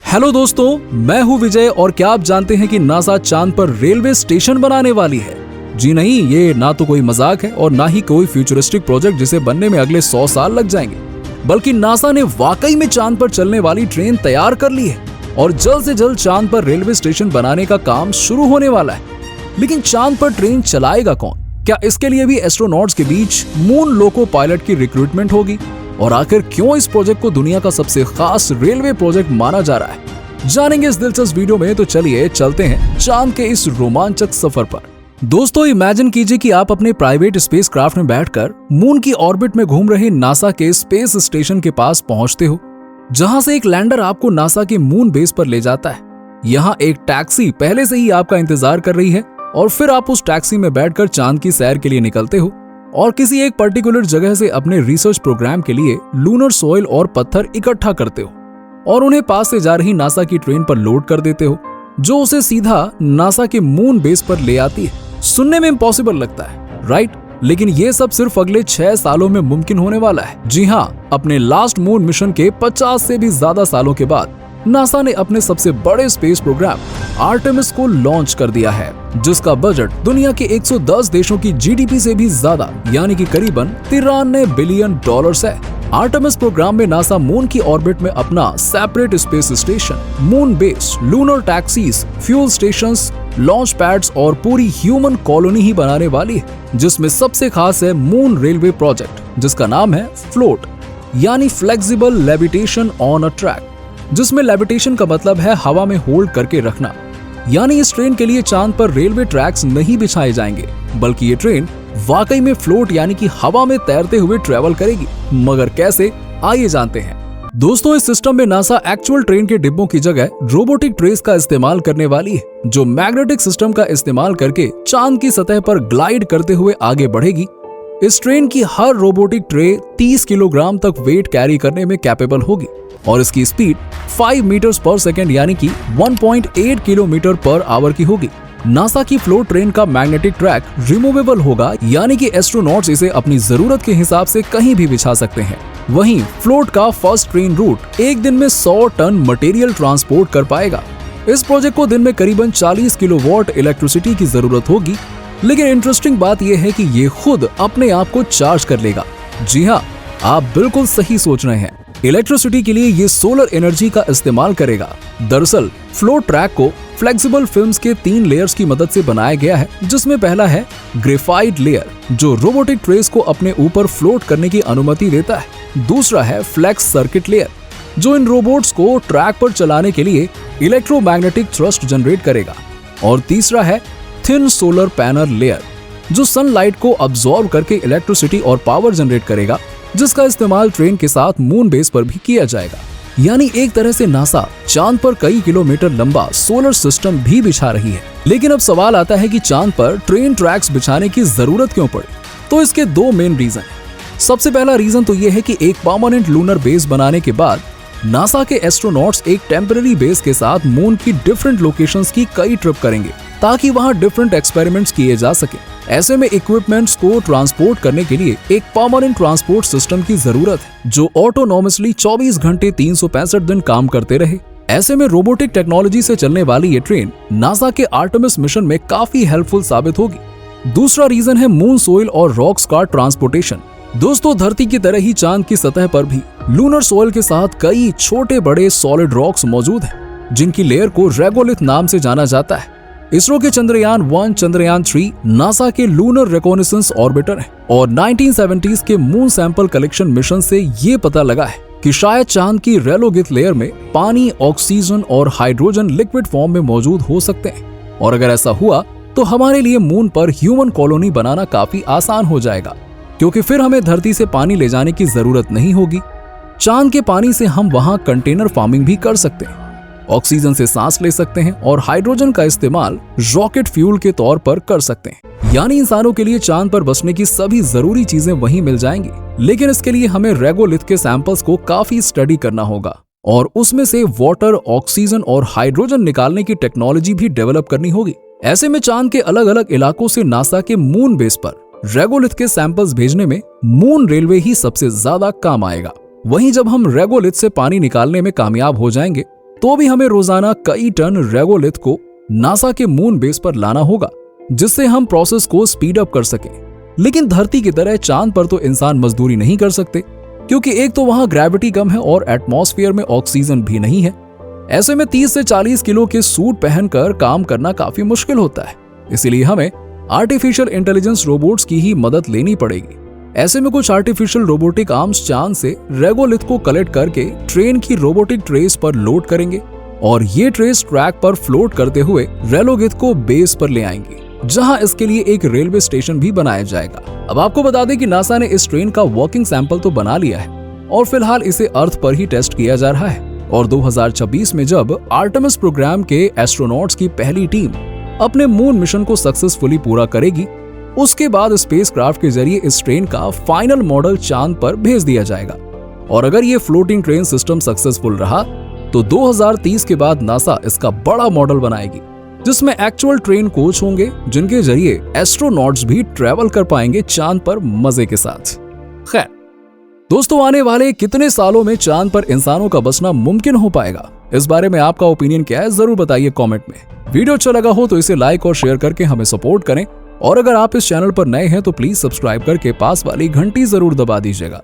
Hello दोस्तों, मैं हूं विजय और क्या आप जानते हैं कि नासा चांद पर रेलवे स्टेशन बनाने वाली है? जी नहीं, ये ना तो कोई मजाक है और ना ही कोई फ्यूचरिस्टिक प्रोजेक्ट जिसे बनने में अगले 100 साल लग जाएंगे, बल्कि नासा ने वाकई में चांद पर चलने वाली ट्रेन तैयार कर ली है और जल्द से जल्द चांद पर रेलवे स्टेशन बनाने का काम शुरू होने वाला है। लेकिन चांद पर ट्रेन चलाएगा कौन? क्या इसके लिए भी एस्ट्रोनॉट्स के बीच मून लोको पायलट की रिक्रूटमेंट होगी? और आखिर क्यों इस प्रोजेक्ट को दुनिया का सबसे खास रेलवे प्रोजेक्ट माना जा रहा है, जानेंगे इस दिलचस्प वीडियो में। तो चलिए चलते हैं चांद के इस रोमांचक सफर पर। दोस्तों, इमेजिन कीजिए कि आप अपने प्राइवेट स्पेस क्राफ्ट में बैठकर मून की ऑर्बिट में घूम रहे नासा के स्पेस स्टेशन के पास पहुंचते हो, जहां से एक लैंडर आपको नासा के मून बेस पर ले जाता है। यहाँ एक टैक्सी पहले से ही आपका इंतजार कर रही है और फिर आप उस टैक्सी में बैठकर चांद की सैर के लिए निकलते हो और किसी एक पर्टिकुलर जगह से अपने रिसर्च प्रोग्राम के लिए लूनर सॉइल और पत्थर इकट्ठा करते हो और उन्हें पास से जा रही नासा की ट्रेन पर लोड कर देते हो, जो उसे सीधा नासा के मून बेस पर ले आती है। सुनने में इम्पॉसिबल लगता है, राइट? लेकिन ये सब सिर्फ अगले 6 सालों में मुमकिन होने वाला है। जी हाँ, अपने लास्ट मून मिशन के 50 से भी ज्यादा सालों के बाद नासा ने अपने सबसे बड़े स्पेस प्रोग्राम आर्टेमिस को लॉन्च कर दिया है, जिसका बजट दुनिया के 110 देशों की जीडीपी से भी ज्यादा यानी कि करीबन $93 बिलियन है। आर्टेमिस प्रोग्राम में नासा मून की ऑर्बिट में अपना separate space station, moon base, lunar taxis, fuel stations, launch pads और पूरी ह्यूमन कॉलोनी ही बनाने वाली है, जिसमें सबसे खास है मून रेलवे प्रोजेक्ट, जिसका नाम है फ्लोट यानी flexible levitation on a track, जिसमें लेविटेशन का मतलब है हवा में होल्ड करके रखना। यानी इस ट्रेन के लिए चांद पर रेलवे ट्रैक्स नहीं बिछाए जाएंगे, बल्कि ये ट्रेन वाकई में फ्लोट यानी कि हवा में तैरते हुए ट्रेवल करेगी। मगर कैसे, आइए जानते हैं। दोस्तों, इस सिस्टम में नासा एक्चुअल ट्रेन के डिब्बों की जगह रोबोटिक ट्रेस का इस्तेमाल करने वाली है, जो मैग्नेटिक सिस्टम का इस्तेमाल करके चांद की सतह पर ग्लाइड करते हुए आगे बढ़ेगी। इस ट्रेन की हर रोबोटिक ट्रे 30 किलोग्राम तक वेट कैरी करने में कैपेबल होगी और इसकी स्पीड 5 मीटर्स पर सेकेंड यानी कि 1.8 किलोमीटर पर आवर की होगी। नासा की फ्लोट ट्रेन का मैग्नेटिक ट्रैक रिमूवेबल होगा, यानी कि एस्ट्रोनॉट्स इसे अपनी जरूरत के हिसाब से कहीं भी बिछा सकते हैं। वहीं फ्लोट का फर्स्ट ट्रेन रूट एक दिन में 100 टन मटेरियल ट्रांसपोर्ट कर पाएगा। इस प्रोजेक्ट को दिन में करीबन 40 किलोवाट इलेक्ट्रिसिटी की जरूरत होगी, लेकिन इंटरेस्टिंग बात यह है कि ये खुद अपने आप को चार्ज कर लेगा। जी हाँ, आप बिल्कुल सही सोच रहे हैं। इलेक्ट्रिसिटी के लिए ये सोलर एनर्जी का इस्तेमाल करेगा। दरअसल फ्लोट ट्रैक को फ्लेक्सिबल फिल्म्स के 3 लेयर्स की मदद से बनाया गया है, जिसमें पहला है ग्रेफाइट लेयर, जो रोबोटिक ट्रेस को अपने ऊपर फ्लोट करने की अनुमति देता है। दूसरा है फ्लेक्स सर्किट लेयर, जो इन रोबोट्स को ट्रैक पर चलाने के लिए इलेक्ट्रोमैग्नेटिक थ्रस्ट जनरेट करेगा। और तीसरा है थिन सोलर पैनल लेयर, जो सनलाइट को अब्सॉर्ब करके इलेक्ट्रिसिटी और पावर जनरेट करेगा, जिसका इस्तेमाल ट्रेन के साथ मून बेस पर भी किया जाएगा। यानी एक तरह से नासा चांद पर कई किलोमीटर लंबा सोलर सिस्टम भी बिछा रही है। लेकिन अब सवाल आता है कि चांद पर ट्रेन ट्रैक्स बिछाने की जरूरत क्यों पड़ी? तो इसके 2 मेन रीजन हैं। सबसे पहला रीजन तो यह है कि एक परमानेंट लूनर बेस बनाने के बाद नासा के एस्ट्रोनॉट्स एक टेम्पररी बेस के साथ मून की डिफरेंट लोकेशंस की कई ट्रिप करेंगे, ताकि वहां डिफरेंट एक्सपेरिमेंट्स किए जा सके। ऐसे में इक्विपमेंट्स को ट्रांसपोर्ट करने के लिए एक परमानेंट ट्रांसपोर्ट सिस्टम की जरूरत है, जो ऑटोनॉमसली 24 घंटे 365 दिन काम करते रहे। ऐसे में रोबोटिक टेक्नोलॉजी से चलने वाली ये ट्रेन नासा के आर्टेमिस मिशन में काफी हेल्पफुल साबित होगी। दूसरा रीजन है मून सोइल और रॉक्स का ट्रांसपोर्टेशन। दोस्तों, धरती की तरह ही चांद की सतह पर भी लूनर सोइल के साथ कई छोटे बड़े सॉलिड रॉक्स मौजूद हैं, जिनकी लेयर को रेगोलिथ नाम से जाना जाता है। इसरो के चंद्रयान 1, चंद्रयान 3 नासा के लूनर रिकॉनेसेंस ऑर्बिटर है और 1970s के मून सैंपल कलेक्शन मिशन से ये पता लगा है कि शायद चांद की रेलोगिथ लेयर में पानी, ऑक्सीजन और हाइड्रोजन लिक्विड फॉर्म में मौजूद हो सकते हैं। और अगर ऐसा हुआ तो हमारे लिए मून पर ह्यूमन कॉलोनी बनाना काफी आसान हो जाएगा, क्योंकि फिर हमें धरती से पानी ले जाने की जरूरत नहीं होगी। चांद के पानी से हम वहां कंटेनर फार्मिंग भी कर सकते हैं, ऑक्सीजन से सांस ले सकते हैं और हाइड्रोजन का इस्तेमाल रॉकेट फ्यूल के तौर पर कर सकते हैं। यानी इंसानों के लिए चांद पर बसने की सभी जरूरी चीजें वहीं मिल जाएंगी। लेकिन इसके लिए हमें रेगोलिथ के सैंपल्स को काफी स्टडी करना होगा और उसमें से वाटर, ऑक्सीजन और हाइड्रोजन निकालने की टेक्नोलॉजी भी डेवलप करनी होगी। ऐसे में चांद के अलग अलग इलाकों से नासा के मून बेस पर रेगोलिथ के सैंपल्स भेजने में मून रेलवे ही सबसे ज्यादा काम आएगा। वहीं जब हम रेगोलिथ से पानी निकालने में कामयाब हो जाएंगे तो भी हमें रोजाना कई टन रेगोलिथ को नासा के मून बेस पर लाना होगा, जिससे हम प्रोसेस को स्पीड अप कर सकें। लेकिन धरती की तरह चांद पर तो इंसान मजदूरी नहीं कर सकते, क्योंकि एक तो वहां ग्रेविटी कम है और एटमॉस्फेयर में ऑक्सीजन भी नहीं है। ऐसे में 30 से 40 किलो के सूट पहनकर काम करना काफी मुश्किल होता है। इसीलिए हमें आर्टिफिशियल इंटेलिजेंस रोबोट्स की ही मदद लेनी पड़ेगी। ऐसे में कुछ आर्टिफिशियल रोबोटिक आर्म्स चांद से रेगोलिथ को कलेक्ट करके ट्रेन की रोबोटिक ट्रेस पर लोड करेंगे और ये ट्रेस ट्रैक पर फ्लोट करते हुए रेगोलिथ को बेस पर ले आएंगे, जहां इसके लिए एक रेलवे स्टेशन भी बनाया जाएगा। अब आपको बता दें कि नासा ने इस ट्रेन का वर्किंग सैंपल तो बना लिया है और फिलहाल इसे अर्थ पर ही टेस्ट किया जा रहा है। और 2026 में जब आर्टेमिस प्रोग्राम के एस्ट्रोनॉट्स की पहली टीम अपने मून मिशन को सक्सेसफुली पूरा करेगी, उसके बाद स्पेसक्राफ्ट के जरिए इस ट्रेन का फाइनल मॉडल चांद पर भेज दिया जाएगा। और अगर ये फ्लोटिंग ट्रेन सिस्टम सक्सेसफुल रहा तो 2030 के बाद नासा इसका बड़ा मॉडल बनाएगी, जिसमें एक्चुअल ट्रेन कोच होंगे, जिनके जरिए एस्ट्रोनॉट्स भी ट्रेवल कर पाएंगे चांद पर मजे के साथ। खैर दोस्तों, आने वाले कितने सालों में चांद पर इंसानों का बसना मुमकिन हो पाएगा, इस बारे में आपका ओपिनियन क्या है जरूर बताइए कमेंट में। वीडियो अच्छा लगा हो तो इसे लाइक और शेयर करके हमें सपोर्ट करें, और अगर आप इस चैनल पर नए हैं तो प्लीज सब्सक्राइब करके पास वाली घंटी जरूर दबा दीजिएगा।